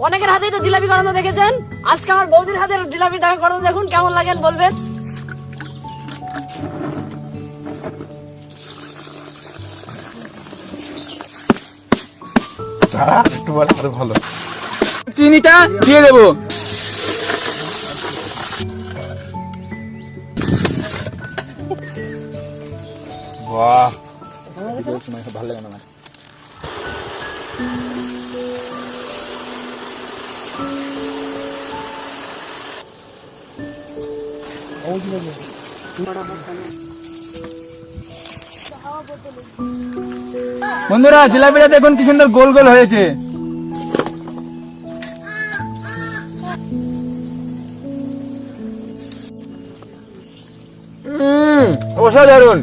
অনেকের হাতেই তো জিলাপি করানো দেখেছেন, আজকে আমার বৌদির হাতের জিলাপি দেখা করানো দেখুন কেমন লাগেন বলবেন। একটু বলে আরো ভালো। চিনিটা দিয়ে দেবো। বাহ, ভালো লাগে না। বন্ধুরা জিলাপিটা দেখুন কি সুন্দর গোল গোল হয়েছে। অসাধারণ।